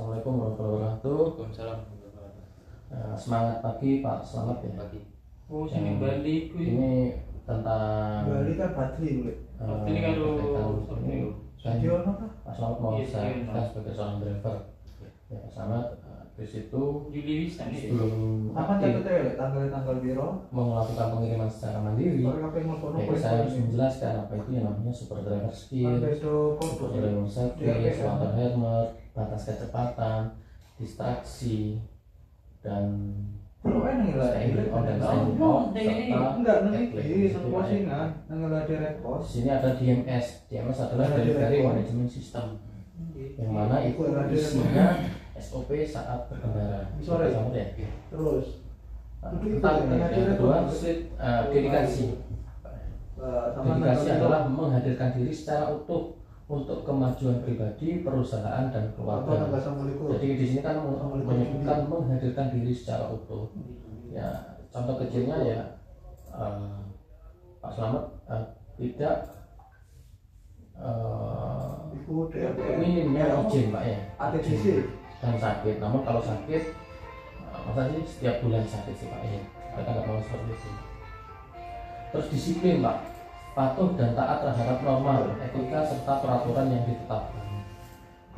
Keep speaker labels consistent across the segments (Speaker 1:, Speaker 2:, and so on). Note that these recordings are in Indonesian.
Speaker 1: Assalamualaikum warahmatullahi wabarakatuh.
Speaker 2: Waalaikumsalam.
Speaker 1: Semangat pagi Pak, selamat ya.
Speaker 2: Pagi.
Speaker 3: Oh, sini Bali kuwi.
Speaker 1: Ini tentang
Speaker 4: Bali kan Badri kuwi.
Speaker 3: Ini karo
Speaker 1: ini kan
Speaker 4: Video apa?
Speaker 1: Pak Selamat mau
Speaker 3: Iya,
Speaker 1: saya
Speaker 3: iya.
Speaker 1: kita sebagai seorang driver. Ya Pak Selamat di situ
Speaker 3: Juli Wisan itu.
Speaker 1: sebelum
Speaker 4: Apa catatnya tanggal biro?
Speaker 1: melakukan pengiriman secara mandiri,
Speaker 4: Kalau kabeh ngono
Speaker 1: ya, saya harus menjelaskan apa itu yang namanya super driver skill, super driver service, water hammer, batas kecepatan, distraksi, dan
Speaker 4: Kalau enak lah.
Speaker 1: standing on dan standing
Speaker 3: Oh,
Speaker 1: off,
Speaker 3: ini
Speaker 1: serta
Speaker 4: Enggak nanti
Speaker 1: headlight.
Speaker 4: di
Speaker 1: Di situ
Speaker 4: postingan, tanggal ada
Speaker 1: Di
Speaker 4: repos.
Speaker 1: sini ada DMS. DMS adalah
Speaker 4: Ada
Speaker 1: Delivery
Speaker 4: direkod.
Speaker 1: Management System, yang mana itu
Speaker 4: Ada
Speaker 1: isinya SOP saat berkendara.
Speaker 4: Sore.
Speaker 1: Sama ya.
Speaker 4: Terus
Speaker 1: Tentang yang kedua, dedikasi. Dedikasi adalah menghadirkan diri secara utuh untuk kemajuan pribadi, perusahaan, dan keluarga. Jadi di sini kan menyebutkan menghadirkan diri secara utuh. Ya, contoh kecilnya ya Pak Selamat tidak
Speaker 4: Iku
Speaker 1: minimnya izin Pak ya,
Speaker 4: ATDC.
Speaker 1: dan sakit. Namun kalau sakit, masa sih setiap bulan sakit sih Pak ya, kita nggak mau seperti itu. Terus disiplin Pak, patuh dan taat terhadap norma, etika serta peraturan yang ditetapkan.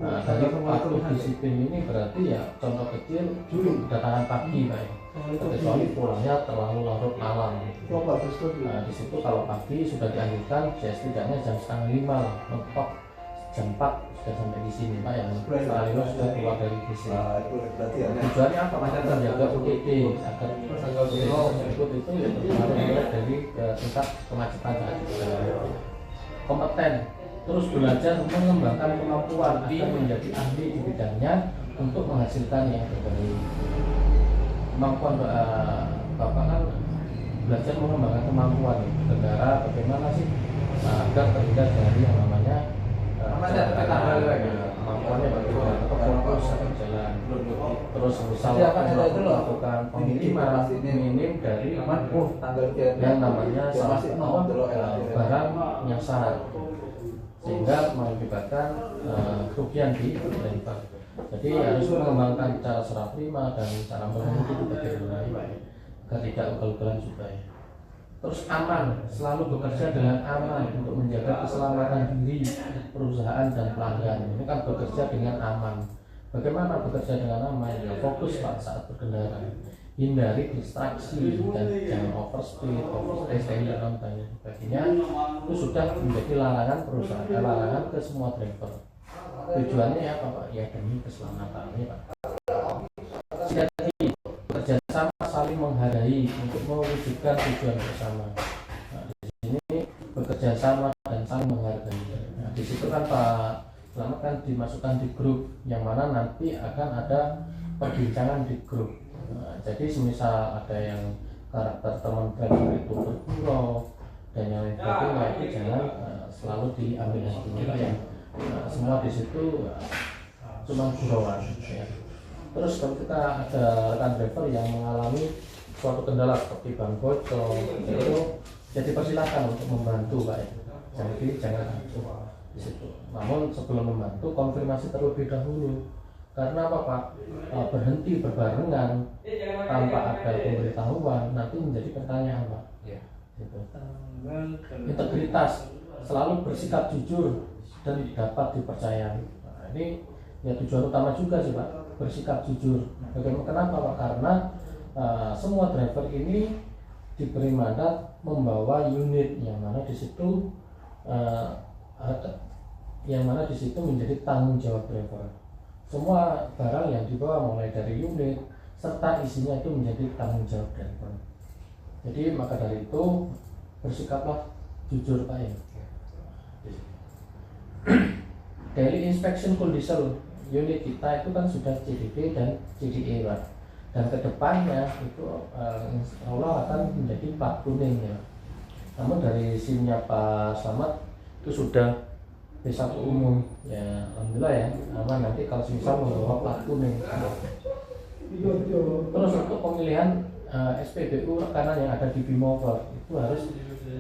Speaker 1: Nah, dari patuh disiplin ini berarti ya contoh kecil dulu kedatangan pagi Pak ya, kecuali pulangnya terlalu larut malam gitu.
Speaker 4: Kok bagus tuh.
Speaker 1: Nah, di situ kalau pagi sudah dianjurkan ya setidaknya jam 4:30 lah, mentok jam 4 sudah sampai di sini Pak ya, setengah 5 sudah keluar dari di sini.
Speaker 4: Nah, itu berarti ya.
Speaker 1: Tujuannya apa? Menjaga UTD agar
Speaker 4: Tanggal
Speaker 1: UTD
Speaker 4: biro.
Speaker 1: tersebut itu ya terpengaruh mulai dari tingkat kemacetan saat berkendara. Kompeten, terus belajar mengembangkan kemampuan agar menjadi ahli di bidangnya untuk menghasilkan yang terbaik. Kemampuan Bapak kan belajar mengembangkan kemampuan berkendara, bagaimana sih agar terhindar dari yang namanya kemampuannya bagaimana atau fokus saat berjalan. Terus misalkan melakukan pengiriman minim dari
Speaker 4: Tanggal
Speaker 1: yang namanya salah
Speaker 4: masih
Speaker 1: satu barang yang syarat, sehingga mengakibatkan kerugian di driver. Jadi harus mengembangkan cara serah terima dan cara mengemudi itu bagaimana agar tidak ugal-ugalan juga ya. Terus aman, selalu bekerja dengan aman untuk menjaga keselamatan diri, perusahaan, dan pelanggan. Ini kan bekerja dengan aman. Bagaimana bekerja dengan aman? Ya, fokus Pak saat berkendara. Hindari distraksi dan jangan overspeed, overstay, dan lain sebagainya. Itu sudah menjadi larangan perusahaan, larangan ke semua driver. Tujuannya ya apa Pak? Ya demi keselamatannya Pak. Sinergi, kerjasama saling menghargai untuk mewujudkan tujuan bersama. Nah, di sini bekerja sama dan saling menghargai. Nah, di situ kan Pak Selamat kan dimasukkan di grup yang mana nanti akan ada perbincangan di grup. Nah, jadi semisal ada yang karakter teman driver itu bergurau dan yang lain sebagainya, itu jangan selalu diambil hatinya ya. Nah, semua di situ cuma gurauan ya. Terus kalau kita ada rekan driver yang mengalami suatu kendala seperti ban bocor, itu jadi persilakan untuk membantu Pak ya. Jadi jangan di situ. Namun sebelum membantu konfirmasi terlebih dahulu. Karena apa Pak? Berhenti berbarengan tanpa ada pemberitahuan nanti menjadi pertanyaan Pak.
Speaker 2: Ya.
Speaker 1: Gitu. Integritas, selalu bersikap jujur dan dapat dipercayai. Nah, ini ya tujuan utama juga sih Pak, bersikap jujur. Bagaimana? Kenapa Pak? Karena semua driver ini diberi mandat membawa unit yang mana di situ menjadi tanggung jawab driver. Semua barang yang dibawa mulai dari unit serta isinya itu menjadi tanggung jawab driver. Jadi maka dari itu bersikaplah jujur Pak ya. Daily inspection condition unit kita itu kan sudah CDP dan CDE Pak. Dan kedepannya itu insya Allah akan menjadi plat kuning ya. Namun dari SIM-nya Pak Selamat itu sudah B1 umum ya, alhamdulillah ya aman. Nanti kalau misal membawa plat kuning. Terus untuk pemilihan SPBU rekanan yang ada di Bimover itu harus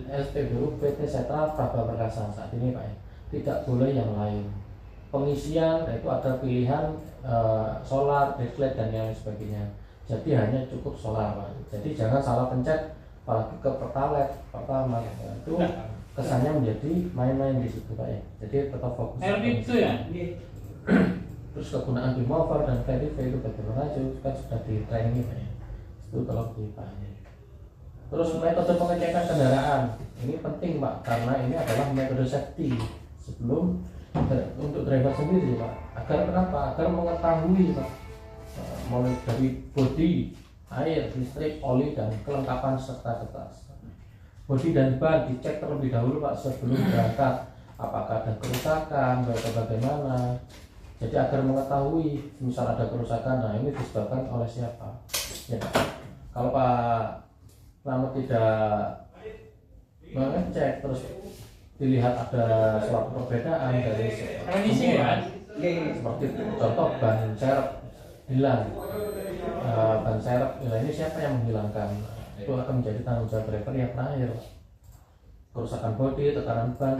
Speaker 1: SPBU PT Setra Praba Perkasa saat ini Pak ya. Tidak boleh yang lain. pengisian itu ada pilihan solar, backlight dan yang lain sebagainya. Jadi hanya cukup solar Pak. Jadi jangan salah pencet apalagi ke pertalite pertama itu kesannya menjadi main-main di situ Pak ya. Jadi tetap fokus.
Speaker 3: itu ya.
Speaker 1: Terus kegunaan remover dan verify itu bagaimana juga kan sudah di training Pak ya. Itu kalau dipahami. Terus metode pengecekan kendaraan ini penting Pak karena ini adalah metode safety sebelum untuk driver sendiri Pak. Agar kenapa? Agar mengetahui Pak mulai dari bodi, air, listrik, oli dan kelengkapan serta kertas. Bodi dan ban dicek terlebih dahulu Pak sebelum berangkat. Apakah ada kerusakan atau bagaimana? Jadi agar mengetahui misal ada kerusakan, nah ini disebabkan oleh siapa? Ya, kalau Pak Selamat tidak mengecek terus dilihat ada suatu perbedaan dari
Speaker 3: Remisi ya.
Speaker 1: seperti contoh ban serep hilang, ban serep hilang ini siapa yang menghilangkan? Itu akan menjadi tanggung jawab driver yang terakhir. Kerusakan bodi, tekanan ban,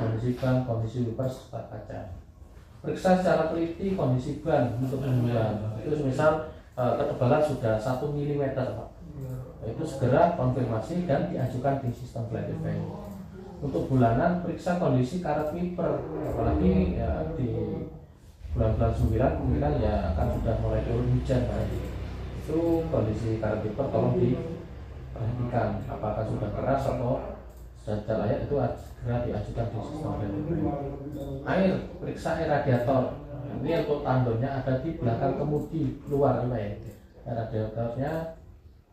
Speaker 1: kondisi wiper serta kaca. Periksa secara teliti kondisi ban untuk pembulan. Itu misal ketebalan sudah 1 mm Pak. Itu segera konfirmasi dan diajukan di sistem Flatify. Untuk bulanan periksa kondisi karet wiper, apalagi ya, di bulan-bulan 9 kemungkinan ya akan sudah mulai turun hujan Pak. Itu kondisi karet wiper tolong diperhatikan apakah sudah keras atau sudah layak, itu segera diajukan di sistem Flatify. Air, periksa air radiator. Ini untuk tandonnya ada di belakang kemudi luar Pak ya. Radiatornya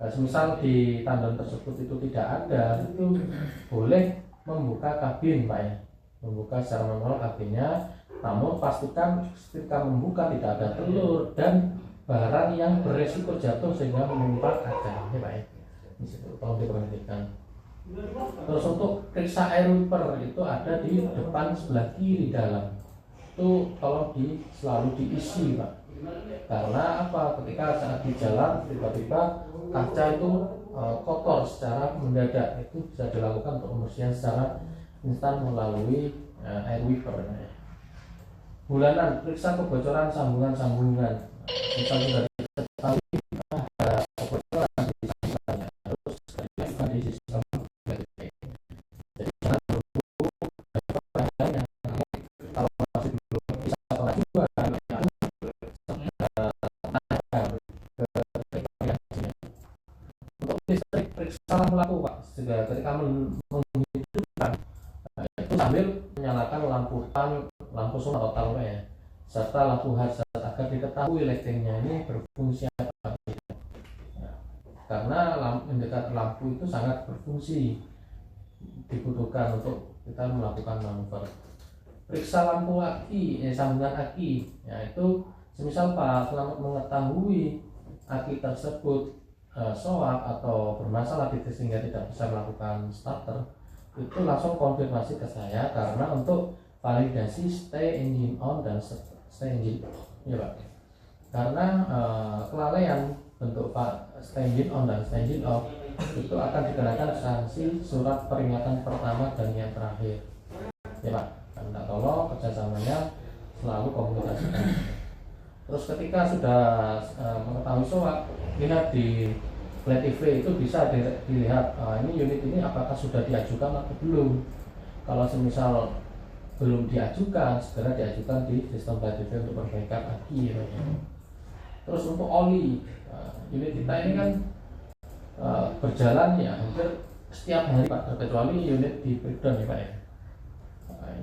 Speaker 1: semisal di tandon tersebut itu tidak ada, itu boleh membuka kabin Pak ya, membuka secara manual kabinnya, namun pastikan ketika membuka tidak ada telur dan barang yang beresiko jatuh sehingga menimpa kaca ya Pak ya. Di situ tolong diperhatikan. Terus untuk periksa air wiper itu ada di depan sebelah kiri dalam, itu tolong selalu diisi Pak. Karena apa? Ketika saat di jalan tiba-tiba kaca itu kotor secara mendadak, itu bisa dilakukan untuk pembersihan secara instan melalui air wiper. Bulanan, periksa kebocoran sambungan-sambungan. Kita sudah diketahui ada kebocoran di sambungannya, harus dilakukan di sistem. Jadi jangan menunggu pertanyaannya. Kalau masih belum bisa pengajuan, listrik periksa lampu Pak. Ketika menghidupkan itu sambil menyalakan lampu lampu sunat total ya, serta lampu hazard agar diketahui lightingnya ini berfungsi apa tidak. Karena indikator lampu itu sangat berfungsi, dibutuhkan untuk kita melakukan manuver. Periksa lampu aki, sambungan aki, yaitu semisal Pak Selamat mengetahui aki tersebut soak atau bermasalah sehingga tidak bisa melakukan starter, itu langsung konfirmasi ke saya karena untuk validasi stay engine on dan stay engine ya Pak. Karena kelalaian bentuk Pak stay engine on dan stay engine off itu akan dikenakan sanksi surat peringatan pertama dan yang terakhir ya Pak. Minta tolong kerjasamanya selalu komunikasikan. Terus ketika sudah mengetahui soak, lihat di Flatify itu bisa dilihat ini unit ini apakah sudah diajukan atau belum. Kalau semisal belum diajukan, segera diajukan di sistem Flatify untuk perbaikan aki ya. Terus untuk oli, unit kita ini kan berjalan ya hampir setiap hari Pak, terkecuali unit di breakdown ya Pak ya.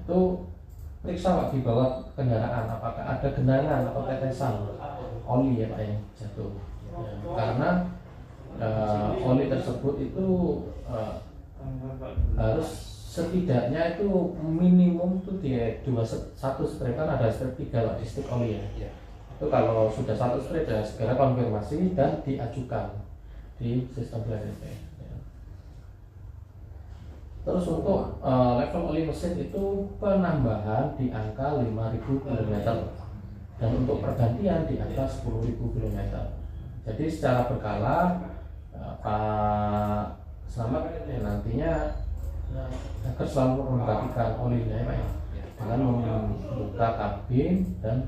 Speaker 1: Itu periksa Pak di bawah kendaraan apakah ada genangan atau tetesan oli ya Pak yang jatuh ya, karena oli tersebut itu harus setidaknya itu minimum tuh dia satu spray, kan ada spray 3 Pak di stick oli ya. Itu kalau sudah satu spray ya segera konfirmasi dan diajukan di sistem Flatify ya. Terus untuk level oli mesin itu penambahan di angka 5.000 km dan untuk pergantian di angka 10.000 km. Jadi secara berkala Pak Selamat nantinya akan selalu membagikan olinya ya Pak ya. dengan membuka kabin dan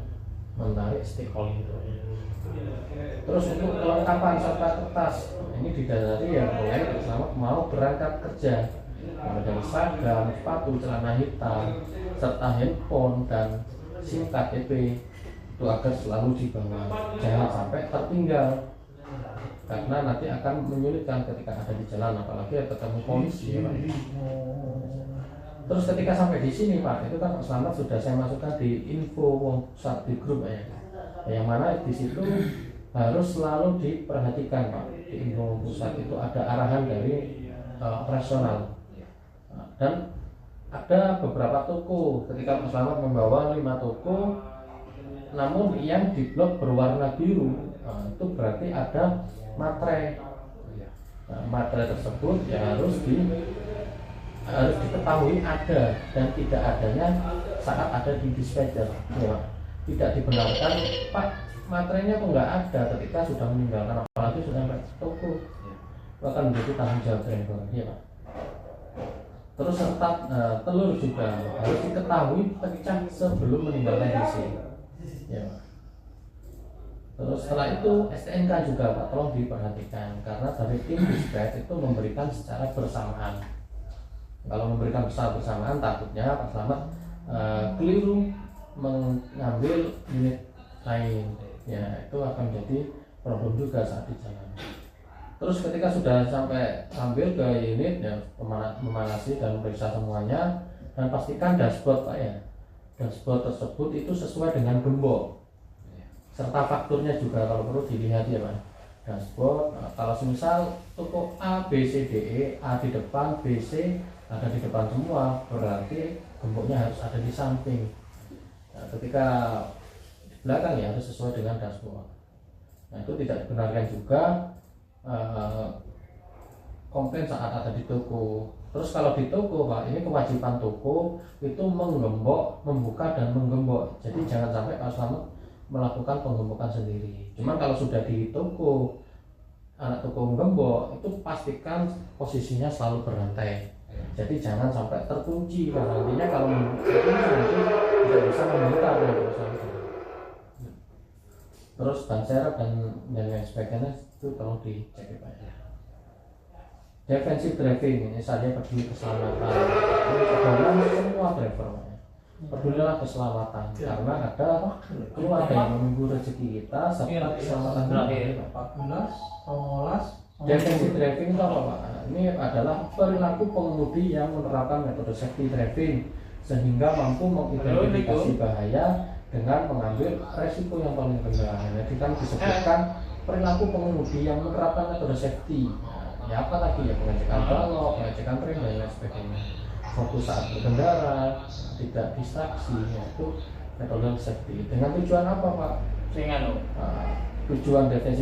Speaker 1: menarik stick holder. Terus untuk kelengkapan serta kertas ini didasari yang mulai selamat mau berangkat kerja, mulai dari seragam, sepatu, celana hitam, serta handphone dan SIM KTP itu agar selalu dibawa, jangan sampai tertinggal karena nanti akan menyulitkan ketika ada di jalan, apalagi ketemu polisi ya Pak. Terus ketika sampai di sini Pak, itu kan selamat sudah saya masukkan di info WhatsApp di grup ya, yang mana di situ harus selalu diperhatikan Pak. Di info pusat itu ada arahan dari operasional dan ada beberapa toko. Ketika Mas Selamat membawa 5 toko, namun yang di blok berwarna biru, itu berarti ada materai. Materai tersebut ya harus diketahui ada dan tidak adanya saat ada di dispatcher ya. Tidak dibenarkan Pak materainya kok nggak ada ketika sudah meninggalkan, apalagi sudah sampai toko, akan menjadi tanggung jawab driver ya Pak. Terus serta telur juga harus diketahui pecah sebelum meninggalkan DC ya Pak. Terus setelah itu STNK juga Pak, tolong diperhatikan karena dari tim dispatch itu memberikan secara bersamaan. Kalau memberikan secara bersamaan takutnya Pak Selamat keliru mengambil unit lain ya, itu akan menjadi problem juga saat di jalan. Terus ketika sudah sampai ambil ke unit ya, memanasi dan memeriksa semuanya dan pastikan dashboard Pak ya, dashboard tersebut itu sesuai dengan gembok serta fakturnya juga kalau perlu dilihat ya Pak. Dashboard kalau semisal toko A, B, C, D, E, A di depan, B, C ada di depan semua, berarti gemboknya harus ada di samping. Nah, ketika di belakang ya harus sesuai dengan dashboard. Nah itu tidak dibenarkan juga komplain saat ada di toko. Terus kalau di toko Pak, ini kewajiban toko itu menggembok, membuka dan menggembok. Jadi jangan sampai Pak Selamat melakukan penggembokan sendiri. Cuman kalau sudah di toko, anak toko menggembok, itu pastikan posisinya selalu berantai. Jadi jangan sampai terkunci, karena nantinya kalau terkunci nanti tidak bisa memutar ya perusahaan. Terus ban serep dan lain sebagainya itu tolong dicek ya Pak ya. Defensive driving ini saja peduli keselamatan. Ini pedoman semua driver Pak ya. Pedulilah keselamatan karena ada keluarga yang menunggu rezeki kita serta keselamatan terakhir.
Speaker 4: 14, 15.
Speaker 1: Defensive driving itu apa Pak? Ini adalah perilaku pengemudi yang menerapkan metode safety driving sehingga mampu mengidentifikasi bahaya dengan mengambil resiko yang paling rendah. Jadi kan disebutkan perilaku pengemudi yang menerapkan metode safety. Ya apa lagi ya, pengecekan balok, pengecekan rem dan lain sebagainya. Fokus saat berkendara, tidak distraksi, yaitu metode safety. Dengan tujuan apa Pak? Tujuan defensi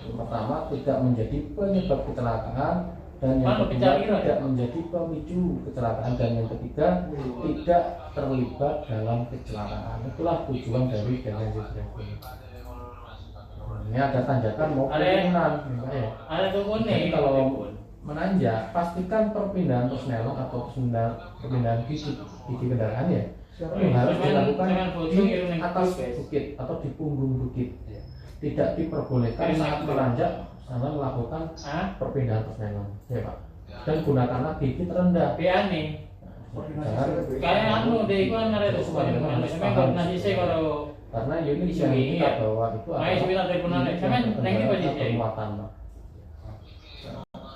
Speaker 1: pertama tidak menjadi penyebab kecelakaan, dan yang kedua tidak menjadi pemicu kecelakaan, dan yang ketiga tidak terlibat dalam kecelakaan. Itulah tujuan dari defensi driving. Ini ada tanjakan mau turunan ya. Jadi kalau menanjak pastikan perpindahan persneling atau perpindahan gigi kendaraan ya harus dilakukan di atas bukit atau di punggung bukit. Tidak diperbolehkan saat menanjak sama melakukan perpindahan persneling ya Pak. Dan gunakanlah gigi terendah. Karena unit yang kita bawa itu bermuatan Pak.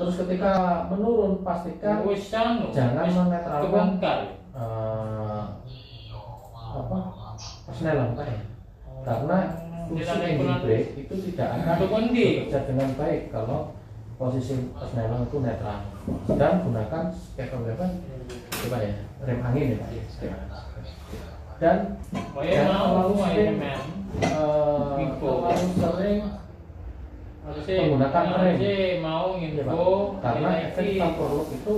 Speaker 1: Terus ketika menurun pastikan jangan menetralkan persneling Pak ya. Karena fungsi engine brake itu tidak akan bekerja dengan baik kalau posisi persneling itu netral. Dan gunakan coba ya, rem angin ya Pak. Dan terlalu sering menggunakan rem ya, karena efek overload itu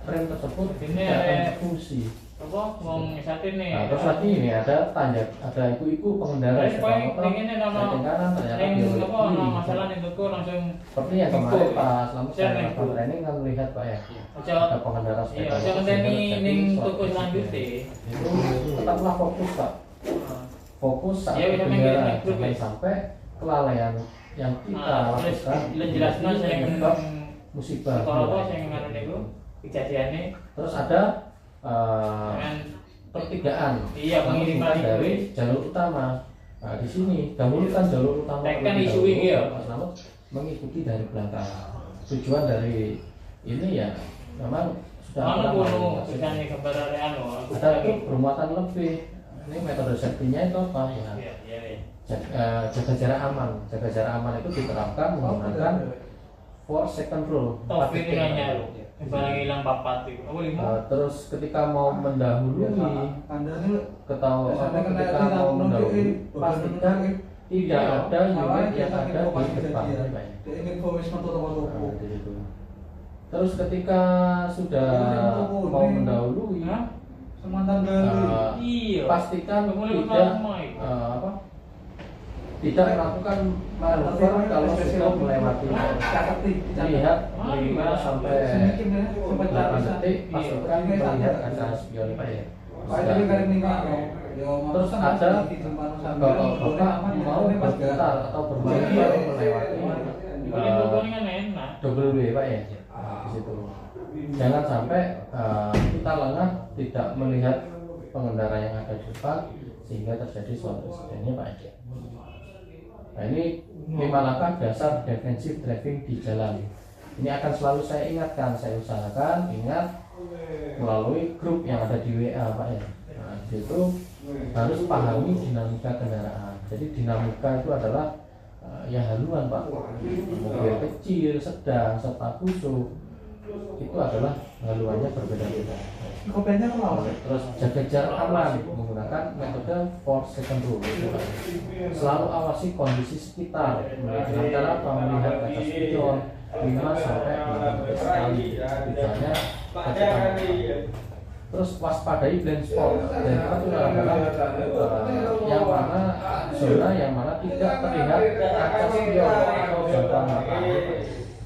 Speaker 1: rem tersebut tidak akan berfungsi.
Speaker 3: apa ngomong satin nih.
Speaker 1: Nah, terus lagi ini ada iku pengendara
Speaker 3: Terus
Speaker 1: sepeda motor
Speaker 3: pengen ini nono
Speaker 1: setting kanan ternyata
Speaker 3: yang
Speaker 1: dia
Speaker 3: apa
Speaker 1: belok
Speaker 3: no
Speaker 1: kiri.
Speaker 3: masalah nih tuh langsung
Speaker 1: Seperti yang kemarin
Speaker 3: Betul.
Speaker 1: Pak Selamat
Speaker 3: Saya
Speaker 1: saya
Speaker 3: nih,
Speaker 1: melakukan
Speaker 3: Bu.
Speaker 1: training kan melihat Pak ya,
Speaker 3: aja
Speaker 1: ada pengendara
Speaker 3: iya
Speaker 1: sepeda
Speaker 3: aja
Speaker 1: motor
Speaker 3: ngenteni
Speaker 1: sehingga
Speaker 3: ning
Speaker 1: terjadi
Speaker 3: toko
Speaker 1: suatu
Speaker 3: selanjutnya.
Speaker 1: itu tetaplah fokus Pak, fokus saat
Speaker 3: Iya, bisa
Speaker 1: berkendara
Speaker 3: main grup,
Speaker 1: jangan
Speaker 3: ya.
Speaker 1: sampai kelalaian yang kita
Speaker 3: Terus
Speaker 1: lakukan
Speaker 3: jelasnya saya
Speaker 1: menyebab musibah.
Speaker 3: apa saya nganu niku kejadiannya
Speaker 1: Terus ada
Speaker 3: dengan
Speaker 1: pertigaan
Speaker 3: iya pengiriman
Speaker 1: bukan dari
Speaker 3: itu.
Speaker 1: jalur utama. Nah, di sini dahulukan jalur utama
Speaker 3: Tekan
Speaker 1: terlebih
Speaker 3: isu
Speaker 1: dahulu,
Speaker 3: ini ya.
Speaker 1: Pak Selamat mengikuti dari belakang. Tujuan dari ini ya memang sudah
Speaker 3: Mana
Speaker 1: pernah
Speaker 3: kuno
Speaker 1: melakukan.
Speaker 3: misalnya gambar anu
Speaker 1: Ada itu bermuatan lebih. Ini metode safety-nya itu apa ya?
Speaker 3: iya iya.
Speaker 1: Jaga jarak aman. Jaga jarak aman itu diterapkan menggunakan 4 second rule.
Speaker 3: Top
Speaker 1: 4
Speaker 3: ini
Speaker 1: detik.
Speaker 3: nanya lu. Barang hilang papat itu. Oh lima.
Speaker 1: Terus ketika mau mendahului ketika mau mendahului pastikan tidak ada unit yang ada di depan. Nah, di situ. Terus ketika sudah mau mendahului
Speaker 3: Iya.
Speaker 1: pastikan
Speaker 3: Mulai
Speaker 1: tidak
Speaker 3: lama itu.
Speaker 1: tidak melakukan manuver kalau sudah melewati lihat 5 sampai 8 detik pastikan melihat kaca spion Pak ya. Terus ada kalau Bapak mau berputar atau berputar melewati
Speaker 3: Kalau berhubungan kan enak.
Speaker 1: double W Pak ya di situ. Jangan sampai kita lengah tidak melihat pengendara yang ada di depan sehingga terjadi suatu insidennya Pak ya. Nah ini 5 langkah dasar defensive driving di jalan. Ini akan selalu saya ingatkan, saya usahakan ingat melalui grup yang ada di WA Pak ya. Nah di situ harus pahami dinamika kendaraan. Jadi dinamika itu adalah ya haluan Pak. Mobil kecil, sedang, serta khusus itu adalah haluannya berbeda-beda. Terus jaga jarak aman menggunakan metode 4 second rule. Selalu awasi kondisi sekitar dengan cara apa? Melihat kaca spion 5 sampai 8 detik sekali. Tujuannya ketika terus waspadai blind spot. Dan itu adalah yang mana zona yang mana tidak terlihat kaca spion atau jangkauan mata.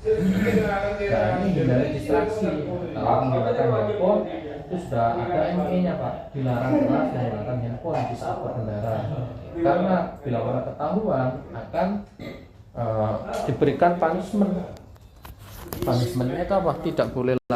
Speaker 1: Nah ini hindari distraksi. Kalau menggunakan handphone itu sudah ada ME-nya Pak, dilarang keras menggunakan handphone di saat berkendara. Karena bila mana ketahuan akan diberikan punishment. Punishmentnya itu apa? Tidak boleh